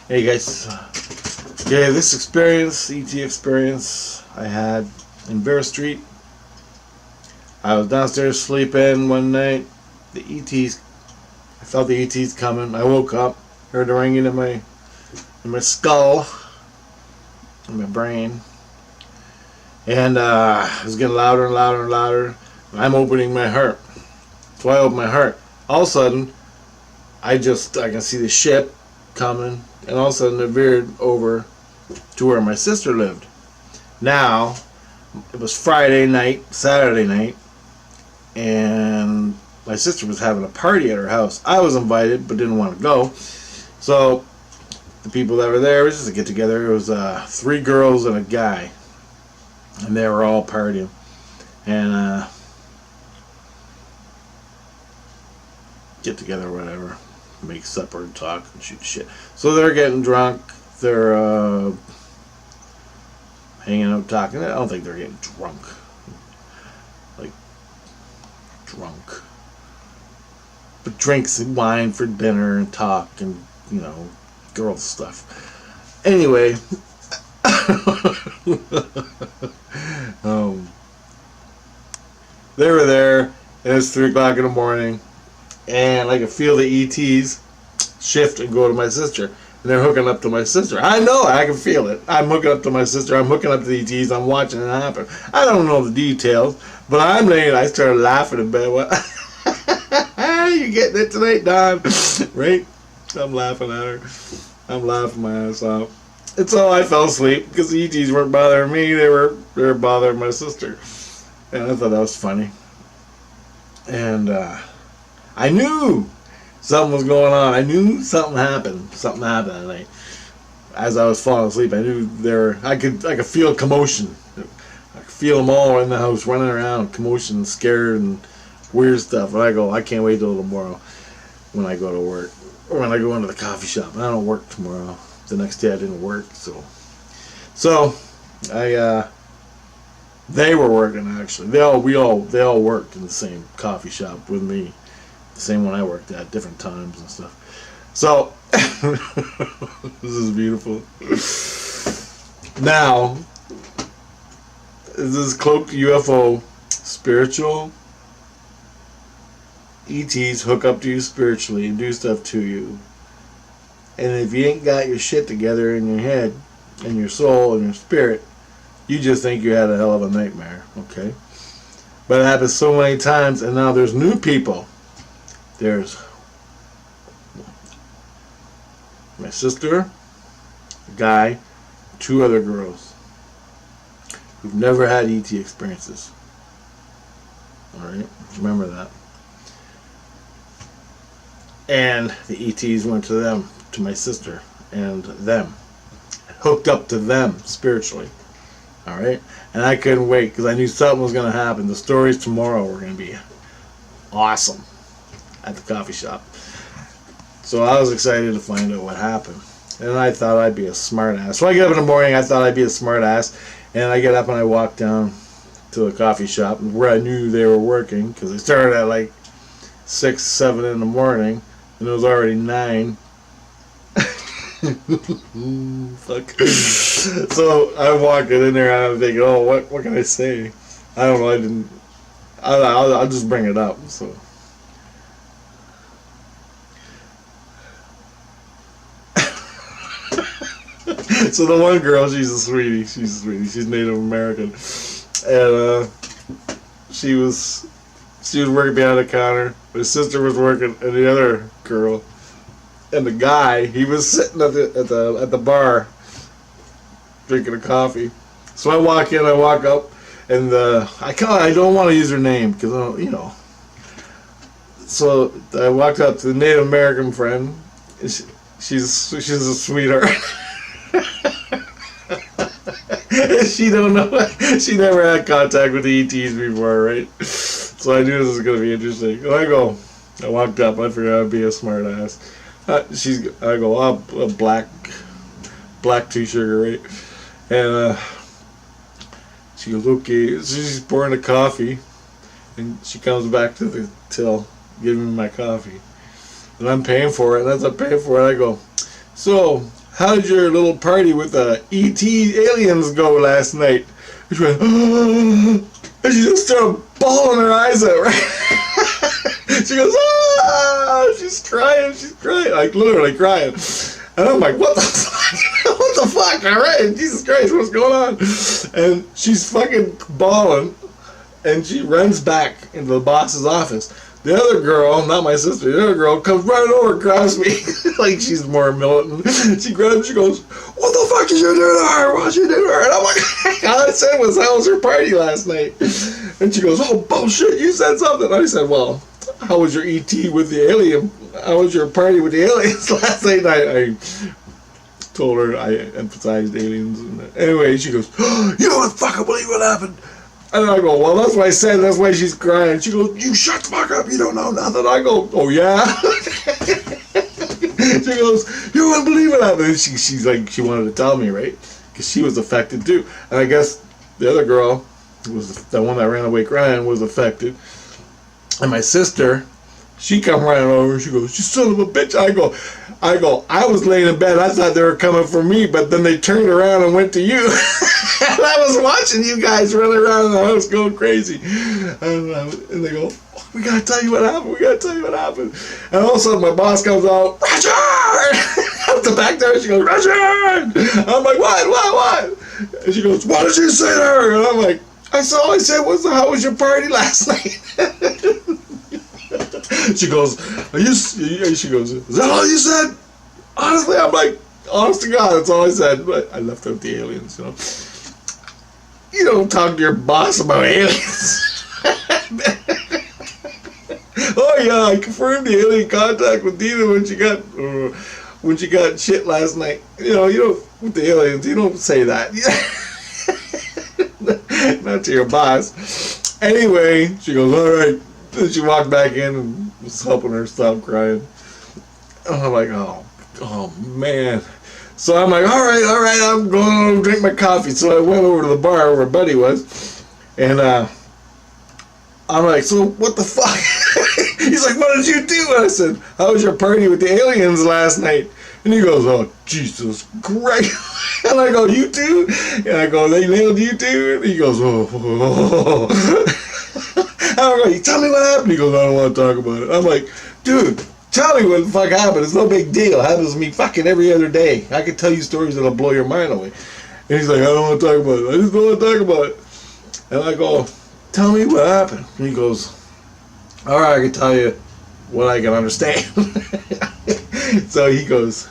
Hey guys, yeah, this experience, ET experience I had in Vera Street. I was downstairs sleeping one night. The ETs, I felt the ETs coming. I woke up, heard the ringing in my skull, in my brain, and it was getting louder and louder and louder. I'm opening my heart, so I open my heart. All of a sudden, I can see the ship coming, and all of a sudden it veered over to where my sister lived. Now, it was Friday night, Saturday night, and my sister was having a party at her house. I was invited, but didn't want to go. So, the people that were there, it was just a get together. It was 3 girls and a guy, and they were all partying. And get together, whatever, make supper and talk and shoot shit. So they're getting drunk. They're hanging out, talking. I don't think they're getting drunk. Like, drunk. But drinks and wine for dinner and talk and, girl stuff. Anyway, they were there, and it's 3 o'clock in the morning, and I could feel the ETs shift and go to my sister. And they're hooking up to my sister. I know, I can feel it. I'm hooking up to my sister. I'm hooking up to the ETs. I'm watching it happen. I don't know the details, but I'm laying. I started laughing in bed. What? You getting it tonight, Don? Right? I'm laughing at her. I'm laughing my ass off. And so I fell asleep because the ETs weren't bothering me. They were bothering my sister. And I thought that was funny. And I knew something was going on. I knew something happened. Something happened that night. As I was falling asleep, I knew I could feel commotion. I could feel them all in the house running around, commotion, scared, and weird stuff. And I go, I can't wait till tomorrow when I go to work. Or when I go into the coffee shop. And I don't work tomorrow. The next day I didn't work, so they were working actually. They all worked in the same coffee shop with me. The same one I worked at different times and stuff. So this is beautiful. Now, is this cloaked UFO spiritual? ETs hook up to you spiritually and do stuff to you. And if you ain't got your shit together in your head and your soul and your spirit, you just think you had a hell of a nightmare, okay? But it happens so many times, and now there's new people. There's my sister, a guy, 2 other girls who've never had ET experiences. Alright? Remember that. And the ETs went to them, to my sister, and them. Hooked up to them spiritually. Alright? And I couldn't wait because I knew something was going to happen. The stories tomorrow were going to be awesome at the coffee shop. So I was excited to find out what happened. And I thought I'd be a smart ass. So I get up in the morning, I thought I'd be a smart ass. And I get up and I walk down to the coffee shop where I knew they were working. Because they started at like 6, 7 in the morning. And it was already 9. Fuck. So I'm walking in there and I'm thinking, oh, what can I say? I don't know, I'll just bring it up. So so the one girl, she's a sweetie. She's Native American. And she was working behind the counter. My sister was working, and the other girl, and the guy, he was sitting at the bar drinking a coffee. So I walk in, I walk up, and I don't want to use her name because So I walked up to the Native American friend. And she's a sweetheart. She don't know. She never had contact with the ETs before, right? So I knew this was gonna be interesting. And I walked up. I figured I'd be a smart ass. I go, oh, a black tea sugar, right? And she goes, okay. So she's pouring the coffee, and she comes back to the till, giving me my coffee, and I'm paying for it. And as I'm paying for it, I go, so how did your little party with the E.T. aliens go last night? And she went, and she just started bawling her eyes out, right? She goes, ah! She's crying, like literally crying. And I'm like, what the fuck? What the fuck? All right, Jesus Christ, what's going on? And she's fucking bawling, and she runs back into the boss's office. The other girl, not my sister, the other girl comes right over and grabs me like she's more militant. She grabs, she goes, what the fuck did you do to her? What did you do to her? And I'm like, all I said was, how was your party last night? And she goes, oh, bullshit, you said something. And I said, well, how was your E.T. with the alien? How was your party with the aliens last night? I told her I emphasized aliens. And anyway, she goes, oh, you don't fucking believe what happened. And I go, well, that's what I said. That's why she's crying. She goes, you shut the fuck up. You don't know nothing. I go, oh, yeah? She goes, you wouldn't believe what happened. And she's like, she wanted to tell me, right? Because she was affected, too. And I guess the other girl, was the one that ran away crying, was affected. And my sister, she come running over and she goes, you son of a bitch. I was laying in bed. I thought they were coming for me, but then they turned around and went to you. And I was watching you guys running around the house going crazy. And they go, we gotta tell you what happened. And all of a sudden my boss comes out, Roger! Out the back door, she goes, Roger! I'm like, what? And she goes, what did you say to her? And I'm like, all I said was, how was your party last night? She goes, she goes, is that all you said? Honestly, I'm like, honest to God, that's all I said. But I left out the aliens, you know. You don't talk to your boss about aliens. Oh yeah, I confirmed the alien contact with Dina when she got shit last night. You know, with the aliens, you don't say that. Not to your boss. Anyway, she goes, all right. Then she walked back in and was helping her stop crying. And I'm like, oh man. So I'm like, all right, I'm going to drink my coffee. So I went over to the bar where Buddy was, and I'm like, so what the fuck? He's like, what did you do? And I said, how was your party with the aliens last night? And he goes, oh, Jesus Christ. And I go, you too? And I go, they nailed you too? And he goes, oh. I'm like, tell me what happened. He goes, I don't want to talk about it. I'm like, dude, tell me what the fuck happened. It's no big deal. It happens to me fucking every other day. I can tell you stories that'll blow your mind away. And he's like, I don't want to talk about it. I just don't want to talk about it. And I go, tell me what happened. And he goes, all right, I can tell you what I can understand. So he goes,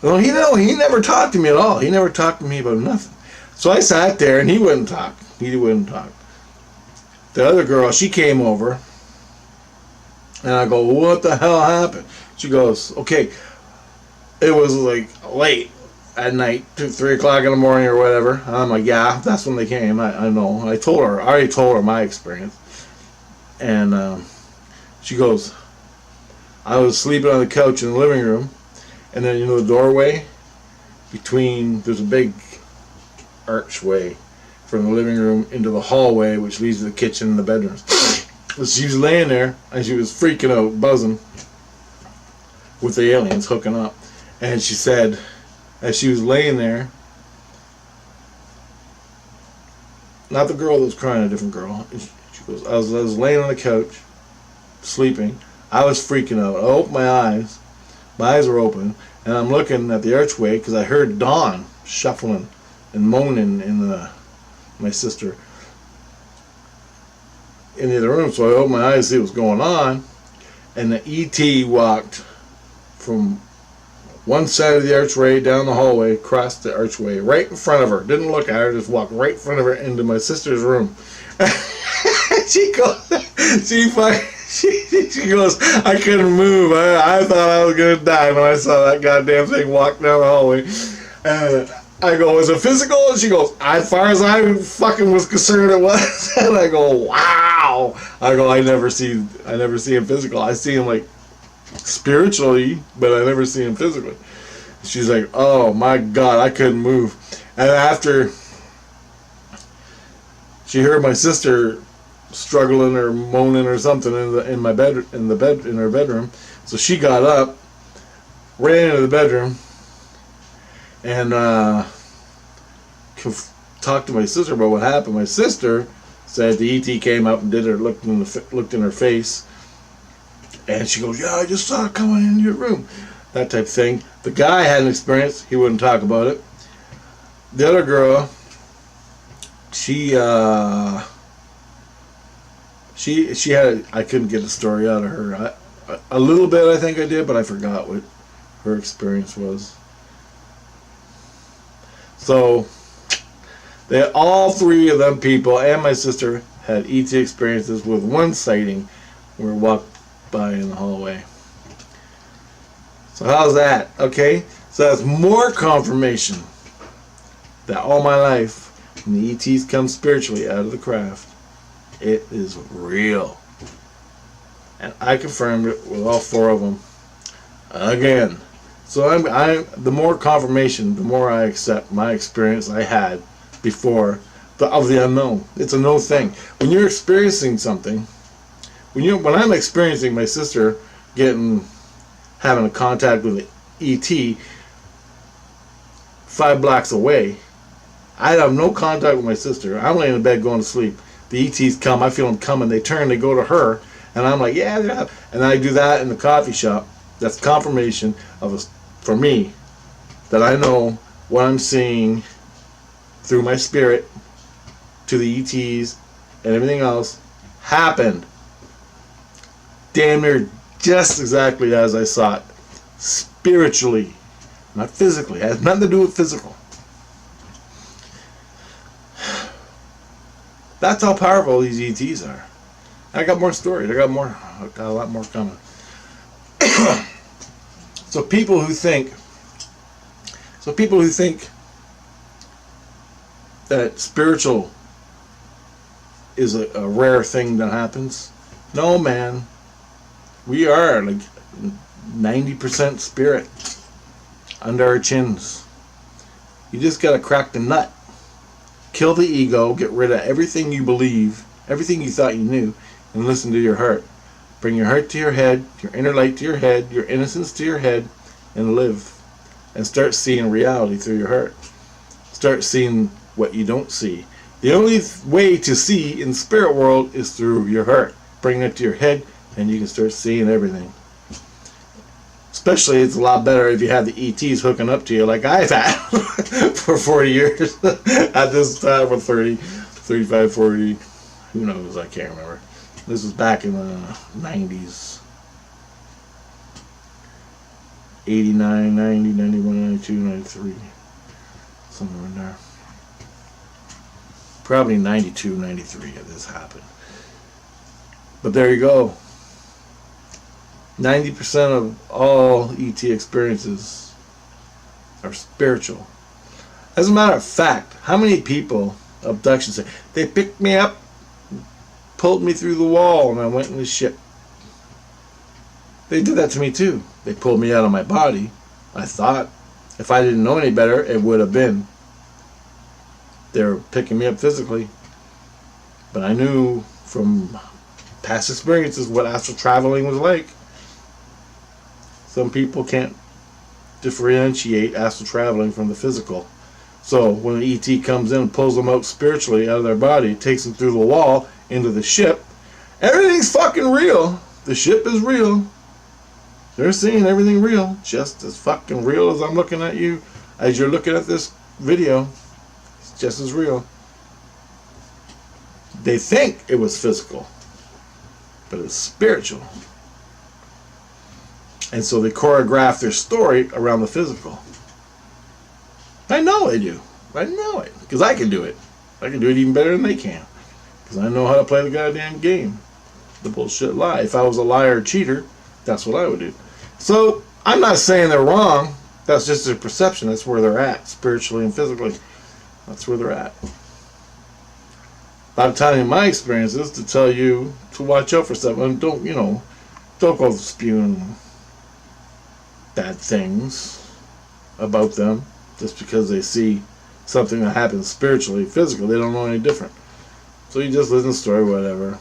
well, he never talked to me at all. He never talked to me about nothing. So I sat there and he wouldn't talk. The other girl, she came over, and I go, what the hell happened? She goes, okay, it was like late at night, 2, 3 o'clock in the morning or whatever. I'm like, yeah, that's when they came. I know. I already told her my experience. And she goes, I was sleeping on the couch in the living room, and then, the doorway there's a big archway from the living room into the hallway, which leads to the kitchen and the bedrooms. She was laying there, and she was freaking out, buzzing with the aliens hooking up. And she said, as she was laying there, not the girl that was crying, a different girl. She goes, I was laying on the couch, sleeping. I was freaking out. I opened my eyes. My eyes were open, and I'm looking at the archway because I heard Dawn shuffling and moaning in my sister in the other room. So I opened my eyes to see what was going on, and the E.T. walked from one side of the archway down the hallway, across the archway, right in front of her. Didn't look at her, just walked right in front of her into my sister's room. She goes, I couldn't move. I thought I was going to die when I saw that goddamn thing walk down the hallway. And I go, is it physical? And she goes, as far as I fucking was concerned, it was. And I go, wow. I go, I never see him physical. I see him like spiritually, but I never see him physically. She's like, oh my God, I couldn't move. And after she heard my sister struggling or moaning or something in her bedroom, so she got up ran into the bedroom and talked to my sister about what happened. My sister said the ET came up and looked in her face, and she goes, "Yeah, I just saw it coming into your room," that type of thing. The guy had an experience; he wouldn't talk about it. The other girl, she had, I couldn't get a story out of her. A little bit, I think I did, but I forgot what her experience was. So, all three of them people and my sister had ET experiences with one sighting when we walked by in the hallway. So how's that? Okay, so that's more confirmation that all my life, when the ETs come spiritually out of the craft, it is real. And I confirmed it with all four of them again. So the more confirmation, the more I accept my experience I had before of the unknown. It's a no thing. When you're experiencing something, when I'm experiencing my sister having a contact with an ET 5 blocks away, I have no contact with my sister. I'm laying in bed going to sleep. The ETs come, I feel them coming, they turn, they go to her, and I'm like, yeah, yeah. And I do that in the coffee shop. That's confirmation for me that I know what I'm seeing through my spirit to the ETs and everything else happened damn near just exactly as I saw it, spiritually, not physically. It has nothing to do with physical. That's how powerful these ETs are. I got more stories. I got a lot more coming. So people who think that spiritual is a rare thing that happens, no, man. We are like 90% spirit under our chins. You just gotta crack the nut. Kill the ego, get rid of everything you believe, everything you thought you knew, and listen to your heart. Bring your heart to your head, your inner light to your head, your innocence to your head, and live. And start seeing reality through your heart. Start seeing what you don't see. The only way to see in the spirit world is through your heart. Bring it to your head, and you can start seeing everything. Especially, it's a lot better if you have the ETs hooking up to you like I've had for 40 years. At this time, for 30, 35, 40, who knows, I can't remember. This was back in the 90s. 89, 90, 91, 92, 93. Somewhere in there. Probably 92, 93 if this happened. But there you go. 90% of all ET experiences are spiritual. As a matter of fact, how many people, abductions, say, they picked me up, pulled me through the wall, and I went in the ship. They did that to me too. They pulled me out of my body. I thought, if I didn't know any better, it would have been. They were picking me up physically. But I knew from past experiences what astral traveling was like. Some people can't differentiate astral traveling from the physical. So when an ET comes in and pulls them out spiritually out of their body, takes them through the wall into the ship, everything's fucking real. The ship is real. They're seeing everything real, just as fucking real as I'm looking at you, as you're looking at this video. It's just as real. They think it was physical, but it's spiritual. And so they choreograph their story around the physical. I know they do. I know it. Because I can do it. I can do it even better than they can. Because I know how to play the goddamn game. The bullshit lie. If I was a liar or cheater, that's what I would do. So, I'm not saying they're wrong. That's just their perception. That's where they're at, spiritually and physically. That's where they're at. I'm telling you my experiences to tell you to watch out for stuff. And don't go spewing bad things about them just because they see something that happens spiritually, physically. They don't know any different. So you just listen to the story, whatever.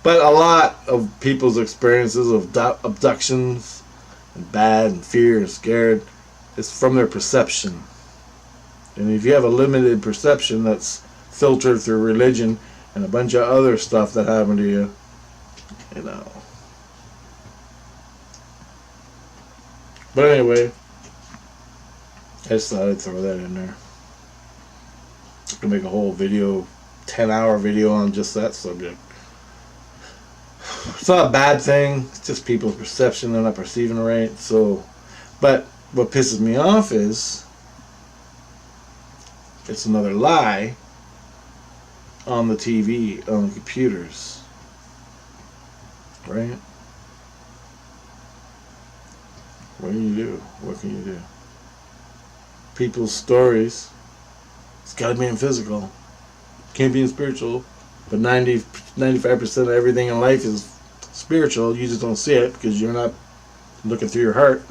But a lot of people's experiences of abductions and bad and fear and scared. It's from their perception. And if you have a limited perception that's filtered through religion and a bunch of other stuff that happened to you, you know. But anyway, I just thought I'd throw that in there. I can make a whole video, 10-hour video on just that subject. It's not a bad thing. It's just people's perception. They're not perceiving it right. So, but what pisses me off is it's another lie on the TV, on the computers. Right? What do you do? What can you do? People's stories. It's got to be in physical. Can't be in spiritual. But 95% of everything in life is spiritual. You just don't see it because you're not looking through your heart.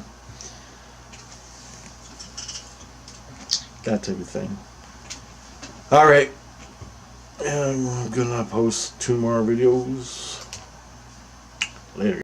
That type of thing. Alright. I'm gonna post 2 more videos. Later.